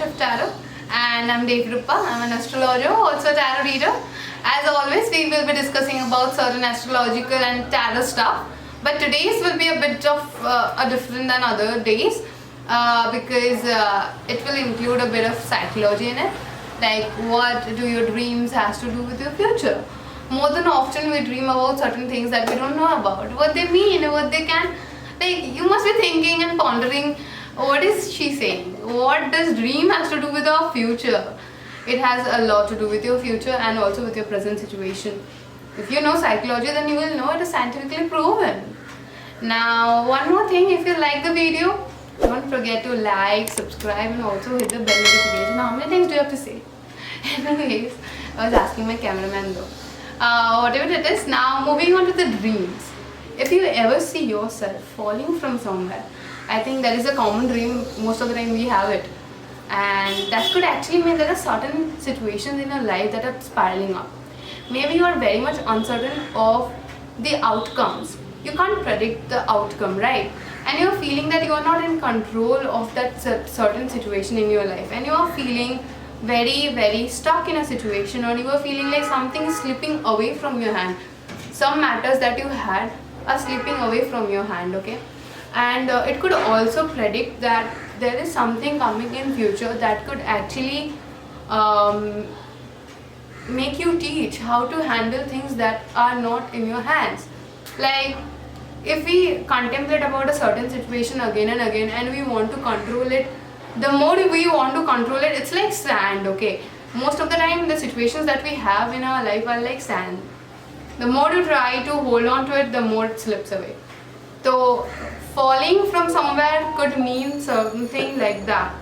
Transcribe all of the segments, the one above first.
Shift Tarot, and I'm Devrupa. I'm an astrologer, also a tarot reader. As always, we will be discussing about certain astrological and tarot stuff. But today's will be a bit of a different than other days because it will include a bit of psychology in it. Like, what do your dreams has to do with your future? More than often, we dream about certain things that we don't know about, what they mean, what they can. Like, you must be thinking and pondering, what is she saying? What does dream has to do with our future? It has a lot to do with your future and also with your present situation. If you know psychology, then you will know it is scientifically proven. Now, one more thing, if you like the video, don't forget to like, subscribe and also hit the bell notification. How many things do you have to say? Anyways, I was asking my cameraman though. Whatever it is, now moving on to the dreams. If you ever see yourself falling from somewhere, I think that is a common dream, most of the time we have it. And that could actually mean there are certain situations in your life that are spiraling up. Maybe you are very much uncertain of the outcomes. You can't predict the outcome, right? And you're feeling that you are not in control of that certain situation in your life. And you are feeling very, very stuck in a situation, or you are feeling like something is slipping away from your hand. Some matters that you had are slipping away from your hand, okay? And it could also predict that there is something coming in future that could actually make you teach how to handle things that are not in your hands. Like, if we contemplate about a certain situation again and again and we want to control it, the more we want to control it, it's like sand, okay? Most of the time the situations that we have in our life are like sand. The more you try to hold on to it, the more it slips away. So falling from somewhere could mean something like that.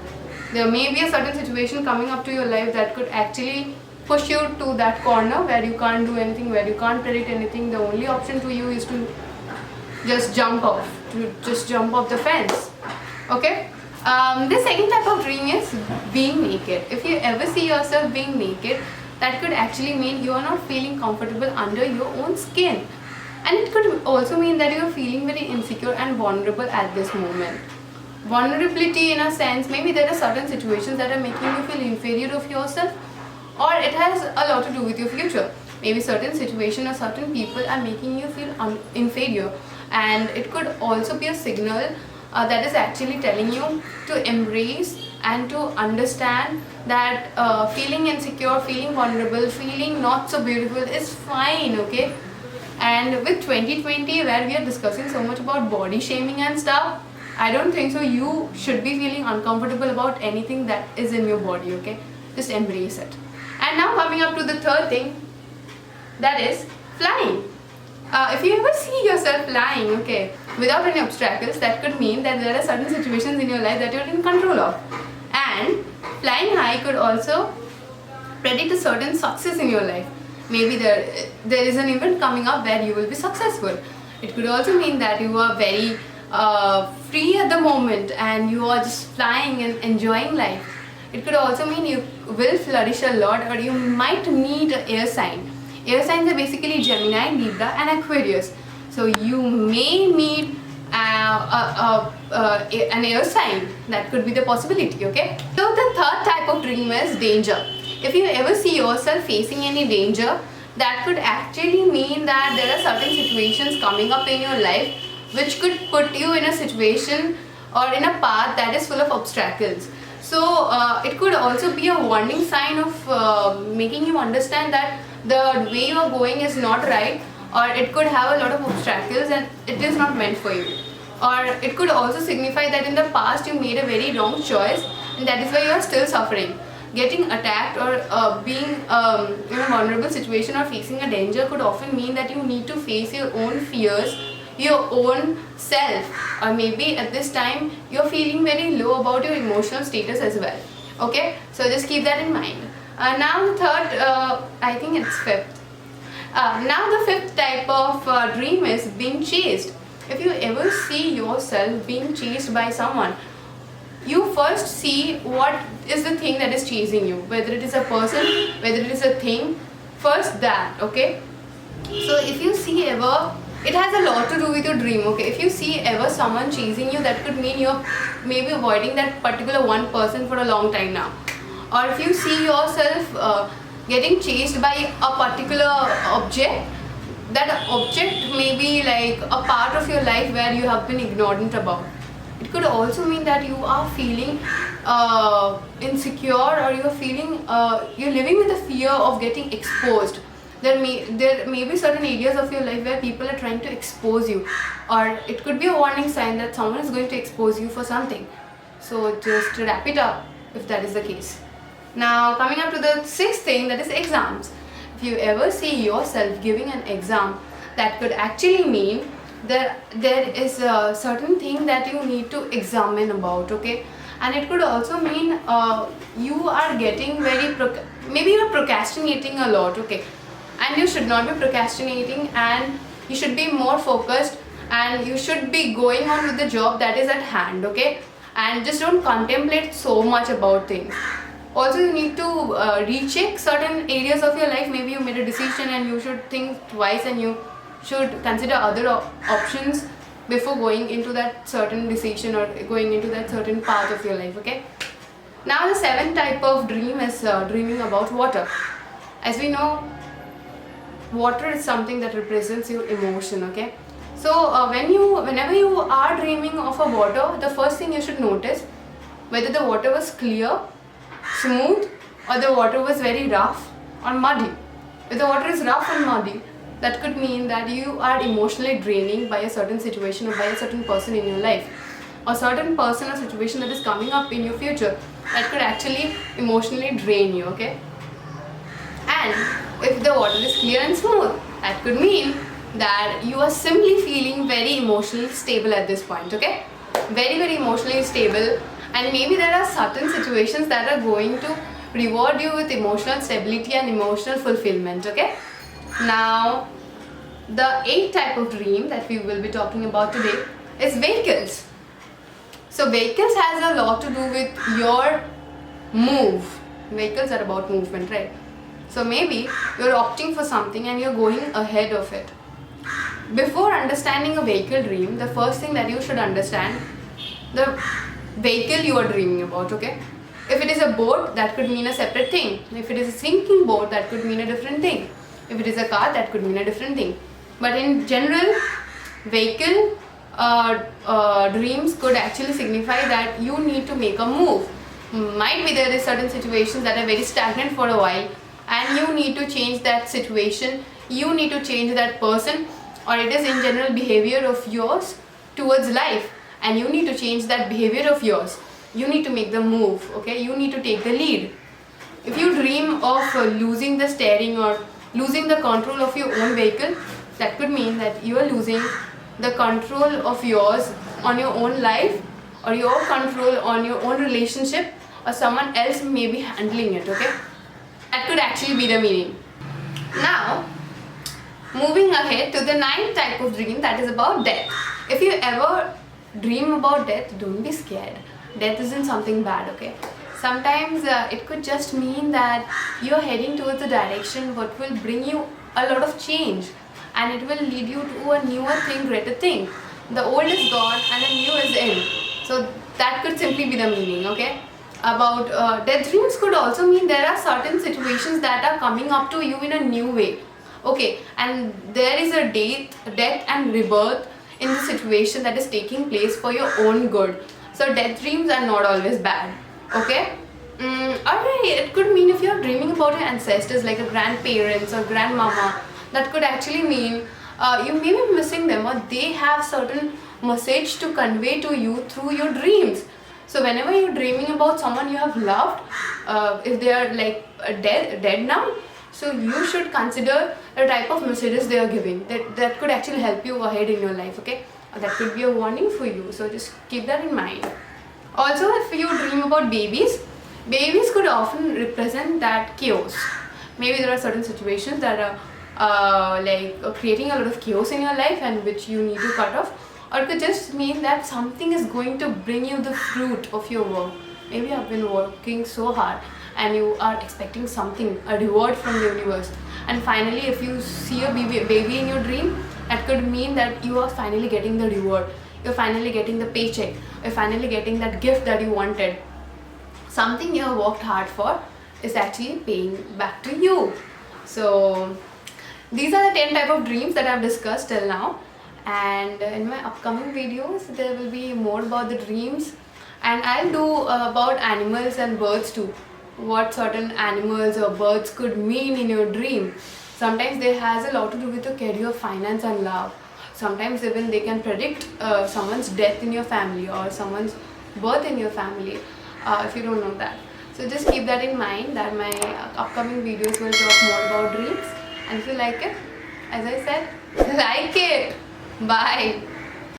There may be a certain situation coming up to your life that could actually push you to that corner where you can't do anything, where you can't predict anything. The only option to you is to just jump off the fence. Okay? The second type of dream is being naked. If you ever see yourself being naked, that could actually mean you are not feeling comfortable under your own skin. And it could also mean that you are feeling very insecure and vulnerable at this moment. Vulnerability in a sense, maybe there are certain situations that are making you feel inferior of yourself, or it has a lot to do with your future. Maybe certain situations or certain people are making you feel inferior, and it could also be a signal that is actually telling you to embrace and to understand that feeling insecure, feeling vulnerable, feeling not so beautiful is fine, okay? And with 2020, where we are discussing so much about body shaming and stuff, I don't think so you should be feeling uncomfortable about anything that is in your body, okay? Just embrace it. And now coming up to the third thing, that is flying. If you ever see yourself flying, okay, without any obstacles, that could mean that there are certain situations in your life that you're in control of. And flying high could also predict a certain success in your life. Maybe there is an event coming up where you will be successful. It could also mean that you are very free at the moment and you are just flying and enjoying life. It could also mean you will flourish a lot, or you might need an air sign. Air signs are basically Gemini, Libra and Aquarius. So you may need an air sign. That could be the possibility, okay? So the third type of dream is danger. If you ever see yourself facing any danger, that could actually mean that there are certain situations coming up in your life which could put you in a situation or in a path that is full of obstacles. So it could also be a warning sign of making you understand that the way you are going is not right, or it could have a lot of obstacles and it is not meant for you. Or it could also signify that in the past you made a very wrong choice and that is why you are still suffering. Getting attacked or being in a vulnerable situation or facing a danger could often mean that you need to face your own fears, your own self, or maybe at this time you're feeling very low about your emotional status as well. Okay, so just keep that in mind. Now the third, I think it's fifth. Now the fifth type of dream is being chased. If you ever see yourself being chased by someone, you first see what is the thing that is chasing you, whether it is a person, whether it is a thing, first that, okay? So if you see ever it has a lot to do with your dream. Okay, if you see ever someone chasing you, that could mean you're maybe avoiding that particular one person for a long time now. Or if you see yourself getting chased by a particular object, that object may be like a part of your life where you have been ignorant about. It could also mean that you are feeling insecure, or you're feeling you're living with the fear of getting exposed. There may be certain areas of your life where people are trying to expose you, or it could be a warning sign that someone is going to expose you for something. So just wrap it up if that is the case. Now coming up to the sixth thing, that is exams. If you ever see yourself giving an exam, that could actually mean there is a certain thing that you need to examine about, okay? And it could also mean you are getting maybe you're procrastinating a lot, okay? And you should not be procrastinating, and you should be more focused, and you should be going on with the job that is at hand, okay? And just don't contemplate so much about things. Also, you need to recheck certain areas of your life. Maybe you made a decision and you should think twice, and you should consider other options before going into that certain decision or going into that certain path of your life, okay? Now the seventh type of dream is dreaming about water. As we know, water is something that represents your emotion, okay? So whenever you are dreaming of a water, the first thing you should notice whether the water was clear, smooth, or the water was very rough or muddy. If the water is rough and muddy, that could mean that you are emotionally draining by a certain situation or by a certain person in your life. A certain person or situation that is coming up in your future that could actually emotionally drain you, okay? And if the water is clear and smooth, that could mean that you are simply feeling very emotionally stable at this point, okay? Very, very emotionally stable, and maybe there are certain situations that are going to reward you with emotional stability and emotional fulfillment, okay? Now, the eighth type of dream that we will be talking about today is vehicles. So vehicles has a lot to do with your move. Vehicles are about movement, right? So maybe you're opting for something and you're going ahead of it. Before understanding a vehicle dream, the first thing that you should understand the vehicle you are dreaming about, okay? If it is a boat, that could mean a separate thing. If it is a sinking boat, that could mean a different thing. If it is a car, that could mean a different thing. But in general, vehicle dreams could actually signify that you need to make a move. Might be there is certain situations that are very stagnant for a while, and you need to change that situation, you need to change that person, or it is in general behavior of yours towards life, and you need to change that behavior of yours. You need to make the move, okay? You need to take the lead. If you dream of losing the steering or losing the control of your own vehicle, that could mean that you are losing the control of yours on your own life, or your control on your own relationship, or someone else may be handling it, okay? That could actually be the meaning. Now, moving ahead to the ninth type of dream, that is about death. If you ever dream about death, don't be scared. Death isn't something bad, okay? Sometimes it could just mean that you're heading towards a direction what will bring you a lot of change, and it will lead you to a newer thing, greater thing. The old is gone and the new is in. So that could simply be the meaning, okay? About death dreams could also mean there are certain situations that are coming up to you in a new way, okay? And there is a death and rebirth in the situation that is taking place for your own good. So death dreams are not always bad, okay? Alright, it could mean if you're dreaming about your ancestors like your grandparents or grandmama, that could actually mean you may be missing them, or they have certain message to convey to you through your dreams. So whenever you're dreaming about someone you have loved, if they are like dead now, so you should consider the type of messages they are giving. That could actually help you ahead in your life, okay? That could be a warning for you, so just keep that in mind. Also, if you dream about babies could often represent that chaos. Maybe there are certain situations that are creating a lot of chaos in your life and which you need to cut off, or it could just mean that something is going to bring you the fruit of your work. Maybe you have been working so hard and you are expecting something, a reward from the universe, and finally if you see a baby in your dream, That could mean that you are finally getting the reward, you're finally getting the paycheck, you're finally getting that gift that you wanted. Something you have worked hard for is actually paying back to you. So these are the 10 type of dreams that I've discussed till now, and in my upcoming videos there will be more about the dreams, and I'll do about animals and birds too. What certain animals or birds could mean in your dream. Sometimes they has a lot to do with your career, finance and love. Sometimes even they can predict someone's death in your family or someone's birth in your family, if you don't know that. So just keep that in mind, that my upcoming videos will talk more about dreams. And if you like it, as I said, like it. Bye.